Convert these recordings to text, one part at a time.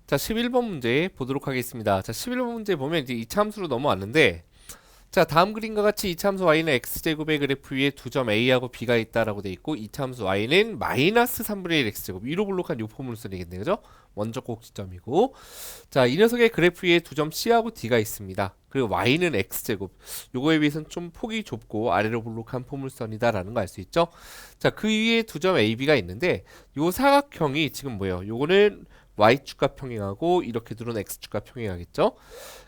자, 11번 문제 보도록 하겠습니다. 자, 11번 문제 보면 이제 이차함수로 넘어왔는데, 자, 다음 그림과 같이 이차함수 y는 x제곱의 그래프 위에 두 점 a하고 b가 있다라고 돼 있고, 이차함수 y는 마이너스 3분의 1 x제곱, 위로 블록한 요 포물선이겠네요, 그죠? 먼저 꼭지점이고, 자, 이 녀석의 그래프 위에 두 점 c하고 d가 있습니다. 그리고 y는 x제곱, 요거에 비해서는 좀 폭이 좁고 아래로 블록한 포물선이다라는 거 알 수 있죠? 자, 그 위에 두 점 ab가 있는데, 요 사각형이 지금 뭐예요? 요거는 y축과 평행하고 이렇게 둘은 x축과 평행하겠죠?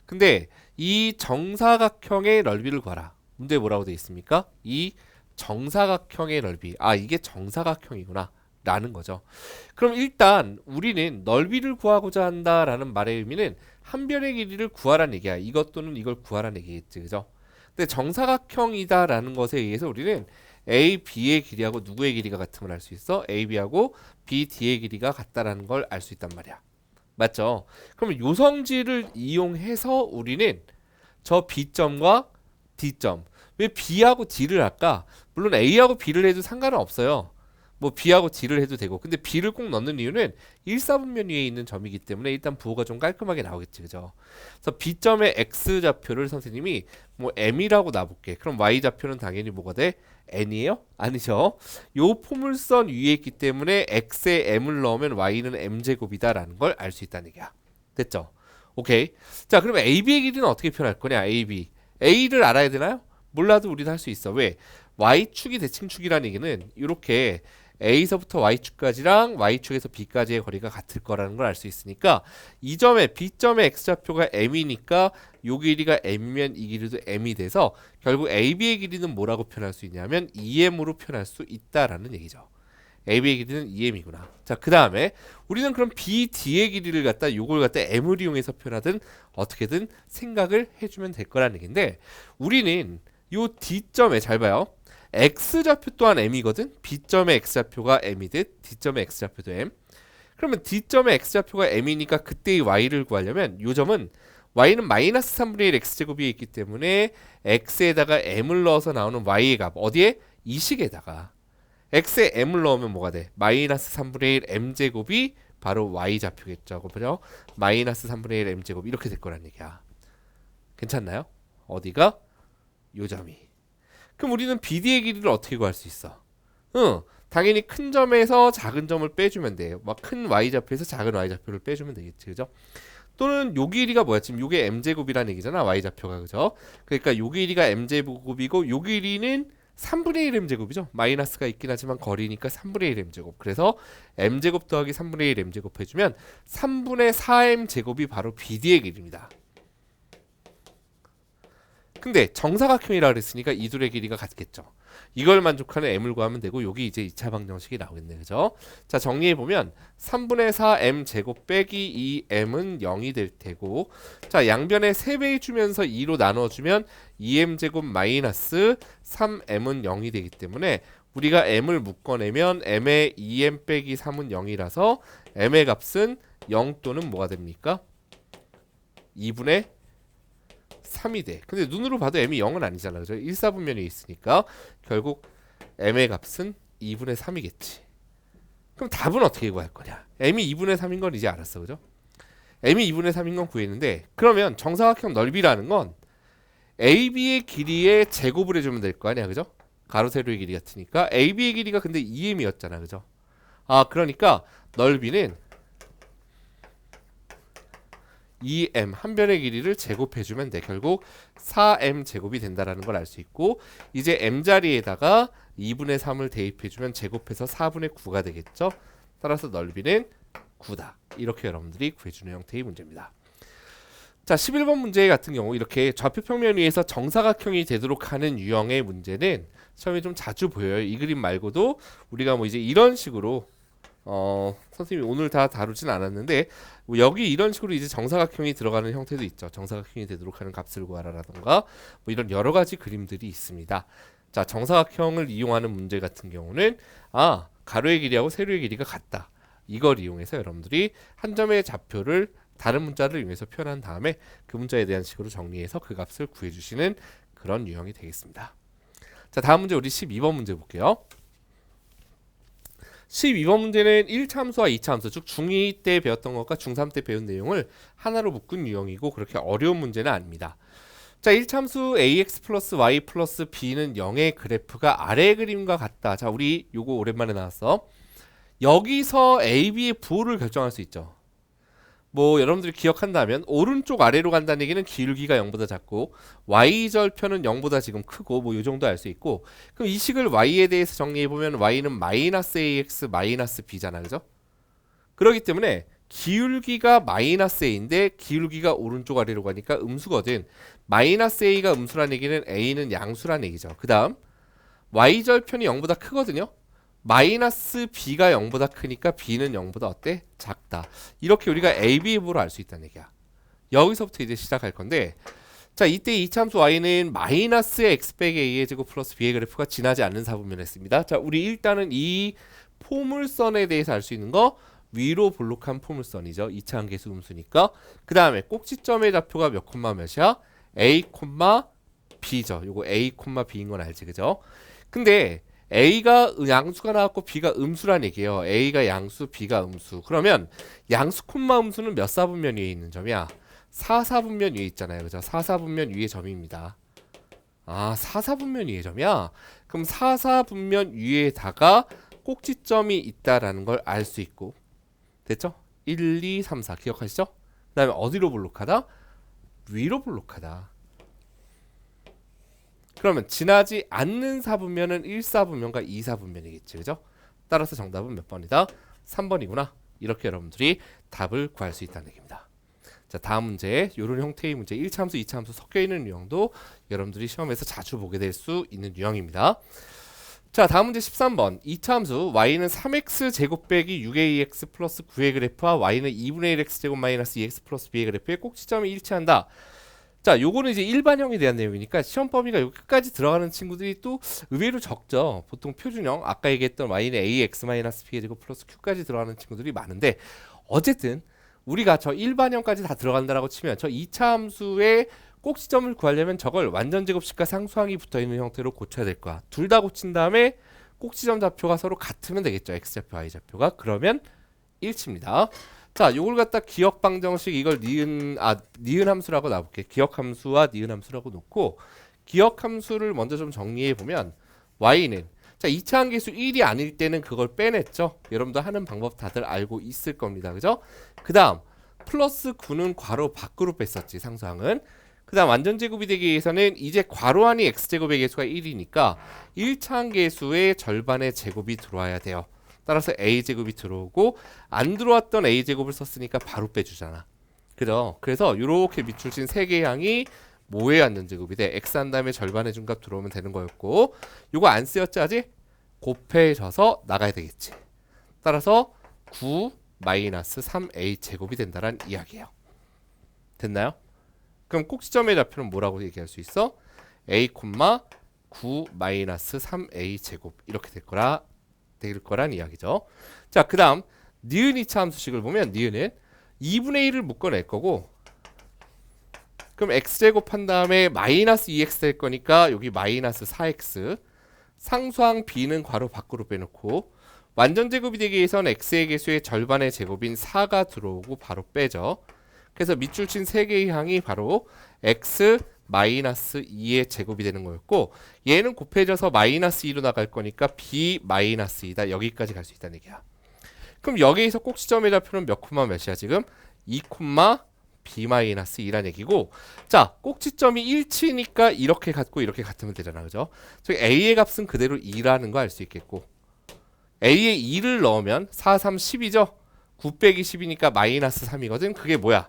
근데 이 정사각형의 넓이를 구하라. 문제에 뭐라고 되어 있습니까? 이 정사각형의 넓이. 아, 이게 정사각형이구나 라는 거죠. 그럼 일단 우리는 넓이를 구하고자 한다라는 말의 의미는 한 변의 길이를 구하라는 얘기야. 이것 또는 이걸 구하라는 얘기겠지, 그죠? 근데 정사각형이다라는 것에 의해서 우리는 A, B의 길이하고 누구의 길이가 같음을 알 수 있어? A, B하고 B, D의 길이가 같다라는 걸 알 수 있단 말이야. 맞죠? 그럼 요성질을 이용해서 우리는 저 B점과 D점, 왜 B하고 D를 할까? 물론 A하고 B를 해도 상관은 없어요. 뭐 B하고 D를 해도 되고, 근데 B를 꼭 넣는 이유는 1사분면 위에 있는 점이기 때문에 일단 부호가 좀 깔끔하게 나오겠지, 그죠? 그래서 B점의 X좌표를 선생님이 뭐 M이라고 놔볼게. 그럼 Y좌표는 당연히 뭐가 돼? N이에요? 아니죠. 요 포물선 위에 있기 때문에 X에 M을 넣으면 Y는 M제곱이다라는 걸 알 수 있다는 얘기야. 됐죠? 오케이. 자, 그러면 AB의 길이는 어떻게 표현할 거냐? AB. A를 알아야 되나요? 몰라도 우리는 할 수 있어. 왜? Y축이 대칭축이라는 얘기는 이렇게 A서부터 Y축까지랑 Y축에서 B까지의 거리가 같을 거라는 걸 알 수 있으니까 이 점에 B점의 X좌표가 M이니까 요 길이가 M이면 이 길이도 M이 돼서 결국 AB의 길이는 뭐라고 표현할 수 있냐면 2M으로 표현할 수 있다라는 얘기죠. AB의 길이는 2M이구나. 자, 그 다음에 우리는 그럼 BD의 길이를 갖다 요걸 갖다 M을 이용해서 표현하든 어떻게든 생각을 해주면 될 거라는 얘기인데 우리는 요 D점에 잘 봐요. X좌표 또한 M이거든. B점의 X좌표가 M이듯 D점의 X좌표도 M. 그러면 D점의 X좌표가 M이니까 그때의 Y를 구하려면 요 점은 Y는 마이너스 3분의 1 X제곱이 있기 때문에 X에다가 M을 넣어서 나오는 Y의 값 어디에? 이 식에다가 X에 M을 넣으면 뭐가 돼? 마이너스 3분의 1 M제곱이 바로 Y좌표겠죠. 그죠? 마이너스 3분의 1 M제곱 이렇게 될 거란 얘기야. 괜찮나요? 어디가? 요 점이. 그럼 우리는 BD의 길이를 어떻게 구할 수 있어? 당연히 큰 점에서 작은 점을 빼주면 돼요. 막 큰 Y좌표에서 작은 Y좌표를 빼주면 되겠지, 그죠? 또는 요 길이가 뭐야? 지금 요게 M제곱이라는 얘기잖아, Y좌표가, 그죠? 그러니까 요 길이가 M제곱이고 요 길이는 3분의 1 M제곱이죠. 마이너스가 있긴 하지만 거리니까 3분의 1 M제곱. 그래서 M제곱 더하기 3분의 1 M제곱 해주면 3분의 4 M제곱이 바로 BD의 길이입니다. 근데 정사각형이라 그랬으니까 이 둘의 길이가 같겠죠. 이걸 만족하는 m을 구하면 되고 여기 이제 2차 방정식이 나오겠네, 그죠? 자, 정리해보면 3분의 4m 제곱 빼기 2m은 0이 될 테고, 자, 양변에 3배 주면서 2로 나눠주면 2m 제곱 마이너스 3m은 0이 되기 때문에 우리가 m을 묶어내면 m의 2m 빼기 3은 0이라서 m의 값은 0 또는 뭐가 됩니까? 2분의 3이 돼. 근데 눈으로 봐도 m이 0은 아니잖아, 그죠? 1사분면이 있으니까 결국 m의 값은 2분의 3이겠지. 그럼 답은 어떻게 구할 거냐? m이 2분의 3인 건 이제 알았어, 그죠? m이 2분의 3인 건 구했는데 그러면 정사각형 넓이라는 건 AB의 길이의 제곱을 해주면 될 거 아니야, 그죠? 가로 세로의 길이 같으니까 AB의 길이가 근데 2m이었잖아, 그죠? 아, 그러니까 넓이는 2m 한 변의 길이를 제곱해주면 돼. 결국 4m 제곱이 된다라는 걸 알 수 있고 이제 m 자리에다가 2분의 3을 대입해주면 제곱해서 4분의 9가 되겠죠. 따라서 넓이는 9다. 이렇게 여러분들이 구해주는 형태의 문제입니다. 자, 11번 문제 같은 경우 이렇게 좌표 평면 위에서 정사각형이 되도록 하는 유형의 문제는 처음에 좀 자주 보여요. 이 그림 말고도 우리가 뭐 이제 이런 식으로 선생님이 오늘 다 다루진 않았는데 뭐 여기 이런 식으로 이제 정사각형이 들어가는 형태도 있죠. 정사각형이 되도록 하는 값을 구하라라던가 뭐 이런 여러 가지 그림들이 있습니다. 자, 정사각형을 이용하는 문제 같은 경우는 가로의 길이하고 세로의 길이가 같다. 이걸 이용해서 여러분들이 한 점의 좌표를 다른 문자를 이용해서 표현한 다음에 그 문자에 대한 식으로 정리해서 그 값을 구해주시는 그런 유형이 되겠습니다. 자, 다음 문제 우리 12번 문제 볼게요. 12번 문제는 1차함수와 2차함수, 즉 중2 때 배웠던 것과 중3 때 배운 내용을 하나로 묶은 유형이고 그렇게 어려운 문제는 아닙니다. 자, 1차함수 ax 플러스 y 플러스 b는 0의 그래프가 아래 그림과 같다. 자, 우리 요거 오랜만에 나왔어. 여기서 a, b의 부호를 결정할 수 있죠. 뭐 여러분들이 기억한다면 오른쪽 아래로 간다는 얘기는 기울기가 0보다 작고 y절편은 0보다 지금 크고 뭐 요 정도 알 수 있고, 그럼 이 식을 y에 대해서 정리해 보면 y는 마이너스 ax 마이너스 b잖아, 그죠? 그렇기 때문에 기울기가 마이너스 a인데 기울기가 오른쪽 아래로 가니까 음수거든. 마이너스 a가 음수란 얘기는 a는 양수란 얘기죠. 그 다음 y절편이 0보다 크거든요. 마이너스 b가 0보다 크니까 b는 0보다 어때? 작다. 이렇게 우리가 AB부로 알 수 있다는 얘기야. 여기서부터 이제 시작할 건데, 자, 이때 이차함수 y는 마이너스 x 빼기 a의 제곱 플러스 b의 그래프가 지나지 않는 사분면을 했습니다. 자, 우리 일단은 이 포물선에 대해서 알 수 있는 거 위로 볼록한 포물선이죠. 2차 함계수 음수니까. 그 다음에 꼭지점의 좌표가 몇 콤마 몇이야? a 콤마 b죠. 요거 a 콤마 b인 건 알지, 그죠? 근데 a가 양수가 나왔고 b가 음수란 얘기예요. a가 양수, b가 음수. 그러면 양수 콤마 음수는 몇 사분면 위에 있는 점이야? 4사분면 위에 있잖아요. 그죠? 4사분면 위에 점입니다. 아, 4사분면 위에 점이야? 그럼 4사분면 위에다가 꼭지점이 있다라는 걸 알 수 있고, 됐죠? 1, 2, 3, 4 기억하시죠? 그 다음에 어디로 볼록하다? 위로 볼록하다. 그러면 지나지 않는 사분면은 1사분면과 2사분면이겠지, 그죠? 따라서 정답은 몇 번이다? 3번이구나. 이렇게 여러분들이 답을 구할 수 있다는 얘기입니다. 자, 다음 문제, 이런 형태의 문제 1차함수, 2차함수 섞여있는 유형도 여러분들이 시험에서 자주 보게 될 수 있는 유형입니다. 자, 다음 문제 13번. 2차함수 y는 3x 제곱 빼기 6ax 플러스 9의 그래프와 y는 2분의 1x 제곱 마이너스 2x 플러스 b의 그래프의 꼭지점이 일치한다. 자, 요거는 이제 일반형에 대한 내용이니까 시험 범위가 여기 끝까지 들어가는 친구들이 또 의외로 적죠. 보통 표준형, 아까 얘기했던 y는 ax-b의 제곱 플러스 q까지 들어가는 친구들이 많은데, 어쨌든 우리가 저 일반형까지 다 들어간다라고 치면 저 2차 함수의 꼭지점을 구하려면 저걸 완전 제곱식과 상수항이 붙어있는 형태로 고쳐야 될 거야. 둘 다 고친 다음에 꼭지점 좌표가 서로 같으면 되겠죠. x좌표, y좌표가. 그러면 일치입니다. 자, 요걸 갖다 기억 방정식, 이걸 니은 함수라고 놔볼게. 기억 함수와 니은 함수라고 놓고, 기억 함수를 먼저 좀 정리해 보면 y는, 자, 2차 함계수 1이 아닐 때는 그걸 빼냈죠. 여러분도 하는 방법 다들 알고 있을 겁니다. 그죠? 그 다음 플러스 9는 괄호 밖으로 뺐었지, 상수항은. 그 다음 완전 제곱이 되기 위해서는 이제 괄호 안이 x제곱의 개수가 1이니까 1차 함계수의 절반의 제곱이 들어와야 돼요. 따라서 a제곱이 들어오고, 안 들어왔던 a제곱을 썼으니까 바로 빼주잖아. 그죠? 그래서 이렇게 밑줄친 세 개의 항이 뭐의 완전 제곱이 돼? x 한 다음에 절반의 중값 들어오면 되는 거였고, 요거 안 쓰였지 아직? 곱해져서 나가야 되겠지. 따라서 9 마이너스 3a 제곱이 된다는 이야기예요. 됐나요? 그럼 꼭지점의 좌표는 뭐라고 얘기할 수 있어? a, 9 마이너스 3a 제곱 이렇게 될 거란 이야기죠. 자, 그 다음 니은 2차 함수식을 보면 니은은 2분의 1을 묶어낼 거고, 그럼 x제곱 한 다음에 마이너스 2x 될 거니까 여기 마이너스 4x, 상수항 b는 괄호 밖으로 빼놓고, 완전 제곱이 되기 위해서는 x의 개수의 절반의 제곱인 4가 들어오고 바로 빼죠. 그래서 밑줄 친 세 개의 항이 바로 x 마이너스 2의 제곱이 되는 거였고, 얘는 곱해져서 마이너스 2로 나갈 거니까 b 마이너스 2다. 여기까지 갈 수 있다는 얘기야. 그럼 여기에서 꼭지점의 좌표는 몇 콤마 몇이야 지금? 2 콤마 b 마이너스 2란 얘기고, 자, 꼭지점이 일치니까 이렇게 같고 이렇게 같으면 되잖아, 그죠? 저기 a의 값은 그대로 2라는 거 알 수 있겠고, a에 2를 넣으면 4, 3, 10이죠? 9 빼기 10이니까 마이너스 3이거든. 그게 뭐야?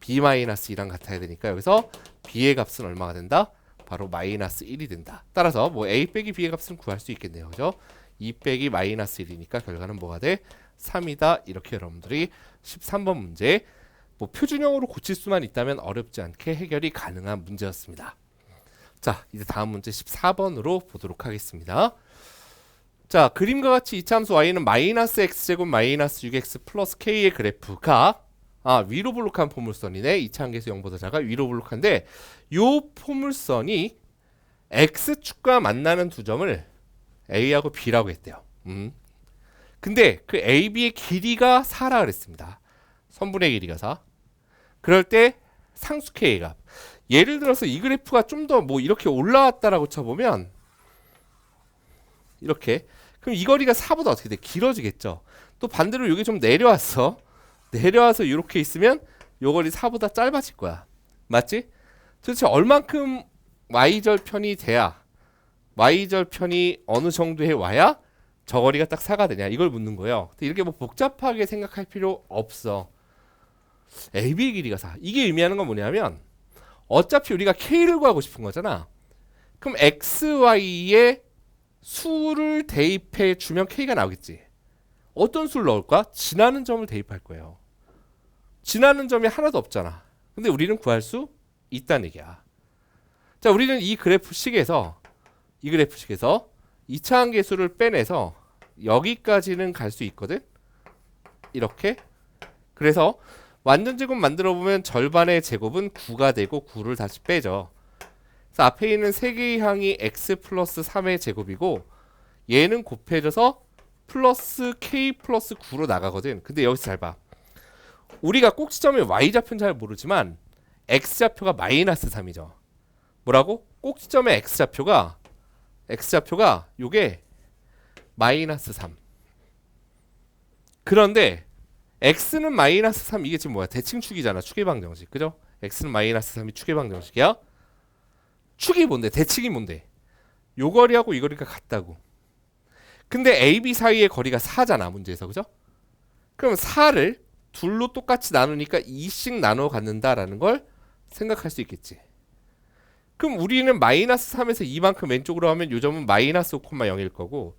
b 마이너스 2랑 같아야 되니까 여기서 b의 값은 얼마가 된다? 바로 마이너스 1이 된다. 따라서 뭐 a 빼기 b의 값은 구할 수 있겠네요. 그죠? 2 빼기 마이너스 1이니까 결과는 뭐가 돼? 3이다. 이렇게 여러분들이 13번 문제, 뭐 표준형으로 고칠 수만 있다면 어렵지 않게 해결이 가능한 문제였습니다. 자, 이제 다음 문제 14번으로 보도록 하겠습니다. 자, 그림과 같이 이차함수 y는 마이너스 x제곱 마이너스 6x 플러스 k의 그래프가 위로 볼록한 포물선이네. 이차 함계수 0보다 작아. 위로 볼록한데 요 포물선이 x축과 만나는 두 점을 a하고 b라고 했대요. 근데 그 AB의 길이가 4라 그랬습니다. 선분의 길이가 4. 그럴 때 상수 K의 값. 예를 들어서 이 그래프가 좀 더 뭐 이렇게 올라왔다라고 쳐보면 이렇게. 그럼 이 거리가 4보다 어떻게 돼? 길어지겠죠. 또 반대로 여기 좀 내려왔어. 내려와서 이렇게 있으면 요 거리 4보다 짧아질 거야. 맞지? 도대체 얼만큼 y절편이 돼야 y절편이 어느 정도에 와야 저 거리가 딱 4가 되냐 이걸 묻는 거예요. 근데 이렇게 뭐 복잡하게 생각할 필요 없어. AB의 길이가 4. 이게 의미하는 건 뭐냐면 어차피 우리가 K를 구하고 싶은 거잖아. 그럼 XY의 수를 대입해 주면 K가 나오겠지. 어떤 수를 넣을까? 지나는 점을 대입할 거예요. 지나는 점이 하나도 없잖아. 근데 우리는 구할 수 있다는 얘기야. 자, 우리는 이 그래프식에서 2차 함계수를 빼내서 여기까지는 갈 수 있거든. 이렇게. 그래서 완전 제곱 만들어 보면 절반의 제곱은 9가 되고 9를 다시 빼죠. 그래서 앞에 있는 세 개의 항이 x 플러스 3의 제곱이고 얘는 곱해져서 플러스 k 플러스 9로 나가거든. 근데 여기서 잘 봐. 우리가 꼭지점의 y좌표는 잘 모르지만 x좌표가 마이너스 3이죠. 뭐라고? 꼭지점의 x좌표가 요게 마이너스 3. 그런데 x는 마이너스 3 이게 지금 뭐야? 대칭축이잖아. 축의 방정식. 그죠? x는 마이너스 3이 축의 방정식이야. 축이 뭔데? 대칭이 뭔데? 요 거리하고 이 거리가 같다고. 근데 AB 사이의 거리가 4잖아. 문제에서. 그죠? 그럼 4를 둘로 똑같이 나누니까 2씩 나눠 갖는다라는 걸 생각할 수 있겠지. 그럼 우리는 마이너스 3에서 2만큼 왼쪽으로 하면 요 점은 마이너스 5,0일 거고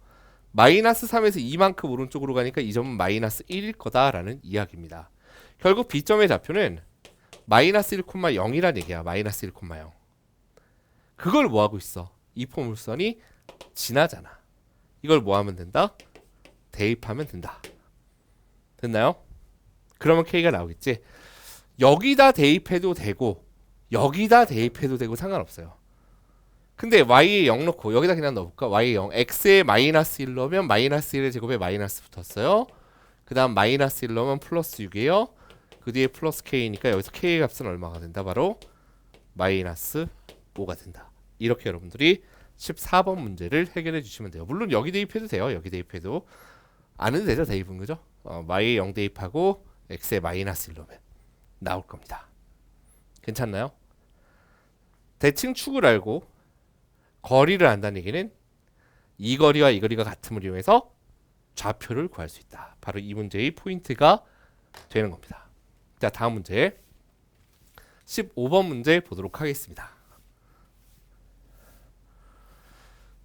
마이너스 3에서 2만큼 오른쪽으로 가니까 이 점은 마이너스 1일 거다라는 이야기입니다. 결국 B점의 좌표는 마이너스 1,0이란 얘기야. 마이너스 1,0. 그걸 뭐 하고 있어? 이 포물선이 지나잖아. 이걸 뭐 하면 된다? 대입하면 된다. 됐나요? 그러면 K가 나오겠지. 여기다 대입해도 되고 여기다 대입해도 되고 상관없어요. 근데 y에 0 넣고 여기다 그냥 넣어볼까? y에 0, x에 마이너스 1 넣으면 마이너스 1의 제곱에 마이너스 붙었어요. 그 다음 마이너스 1 넣으면 플러스 6이에요. 그 뒤에 플러스 k니까 여기서 k의 값은 얼마가 된다? 바로 마이너스 5가 된다. 이렇게 여러분들이 14번 문제를 해결해 주시면 돼요. 물론 여기 대입해도 돼요. 여기 대입해도 안 해도 되죠. 대입은 그죠? y에 0 대입하고 x에 마이너스 1 넣으면 나올 겁니다. 괜찮나요? 대칭 축을 알고 거리를 안다는 얘기는 이 거리와 이 거리가 같음을 이용해서 좌표를 구할 수 있다. 바로 이 문제의 포인트가 되는 겁니다. 자, 다음 문제 15번 문제 보도록 하겠습니다.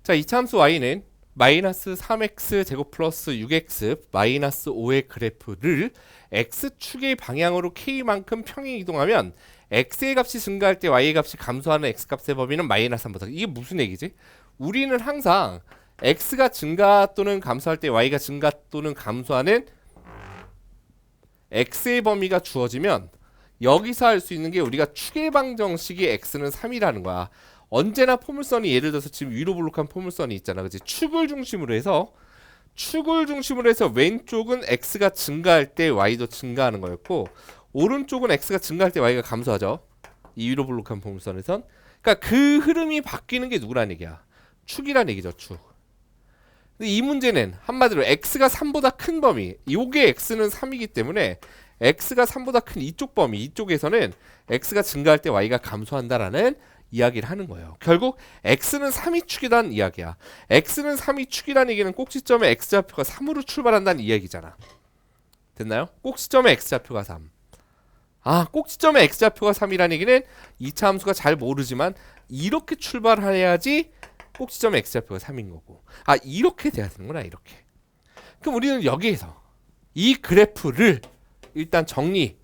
자, 이차함수 y는 마이너스 3x 제곱 플러스 6x 마이너스 5의 그래프를 x축의 방향으로 k만큼 평행 이동하면 x의 값이 증가할 때 y의 값이 감소하는 x값의 범위는 마이너스 3보다. 이게 무슨 얘기지? 우리는 항상 x가 증가 또는 감소할 때 y가 증가 또는 감소하는 x의 범위가 주어지면 여기서 할 수 있는 게 우리가 축의 방정식이 x는 3이라는 거야. 언제나 포물선이 예를 들어서 지금 위로 볼록한 포물선이 있잖아. 그치? 축을 중심으로 해서 왼쪽은 x가 증가할 때 y도 증가하는 거였고 오른쪽은 x가 증가할 때 y가 감소하죠. 이 위로 볼록한 포물선에선. 그러니까 그 흐름이 바뀌는 게 누구란 얘기야? 축이란 얘기죠. 축. 근데 이 문제는 한마디로 x가 3보다 큰 범위, 요게 x는 3이기 때문에 x가 3보다 큰 이쪽 범위, 이쪽에서는 x가 증가할 때 y가 감소한다라는 이야기를 하는 거예요. 결국 x는 3이 축이라는 이야기야. x는 3이 축이라는 얘기는 꼭지점의 x좌표가 3으로 출발한다는 이야기잖아. 됐나요? 꼭지점의 x좌표가 3. 꼭지점의 x좌표가 3이라는 얘기는 2차 함수가 잘 모르지만 이렇게 출발해야지 꼭지점의 x좌표가 3인 거고. 이렇게 돼야 되는구나. 이렇게. 그럼 우리는 여기에서 이 그래프를 일단 정리,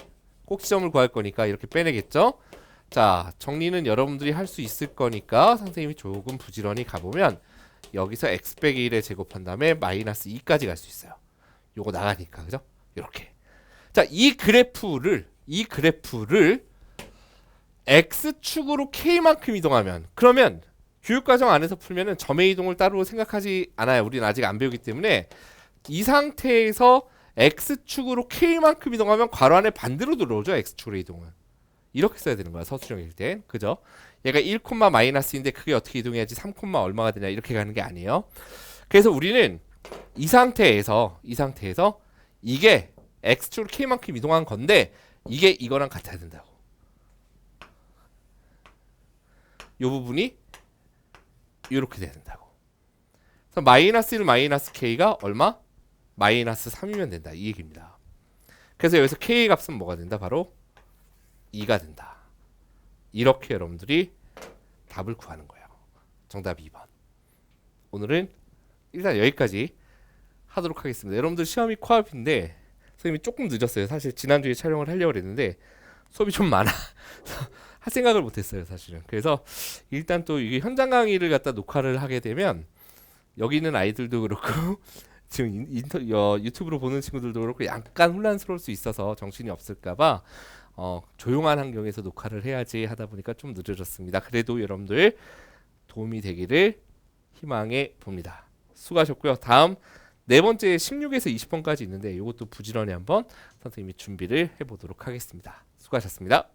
꼭지점을 구할 거니까 이렇게 빼내겠죠. 자, 정리는 여러분들이 할 수 있을 거니까 선생님이 조금 부지런히 가보면 여기서 x 빼기 1에 제곱한 다음에 마이너스 2까지 갈 수 있어요. 요거 나가니까. 그죠? 이렇게. 자, 이 그래프를 x축으로 k만큼 이동하면, 그러면 교육과정 안에서 풀면은 점의 이동을 따로 생각하지 않아요. 우리는 아직 안 배우기 때문에 이 상태에서 x축으로 k만큼 이동하면 괄호 안에 반대로 들어오죠. x축으로 이동은. 이렇게 써야 되는 거야. 서술형일 땐. 그죠? 얘가 1, 마이너스인데 그게 어떻게 이동해야지 3, 얼마가 되냐 이렇게 가는 게 아니에요. 그래서 우리는 이 상태에서 이게 x축으로 k만큼 이동한 건데 이게 이거랑 같아야 된다고. 이 부분이 이렇게 돼야 된다고. 그래서 마이너스 1, 마이너스 k가 얼마? 마이너스 3이면 된다. 이 얘기입니다. 그래서 여기서 k 값은 뭐가 된다? 바로 2가 된다. 이렇게 여러분들이 답을 구하는 거예요. 정답 2번. 오늘은 일단 여기까지 하도록 하겠습니다. 여러분들 시험이 코앞인데 선생님이 조금 늦었어요. 사실 지난주에 촬영을 하려고 했는데 수업이 좀 많아. 할 생각을 못했어요. 사실은. 그래서 일단 또 이게 현장 강의를 갖다 녹화를 하게 되면 여기 있는 아이들도 그렇고 지금 유튜브로 보는 친구들도 그렇고 약간 혼란스러울 수 있어서 정신이 없을까봐 조용한 환경에서 녹화를 해야지 하다 보니까 좀 늦어졌습니다. 그래도 여러분들 도움이 되기를 희망해 봅니다. 수고하셨고요. 다음 네 번째 16에서 20번까지 있는데 이것도 부지런히 한번 선생님이 준비를 해보도록 하겠습니다. 수고하셨습니다.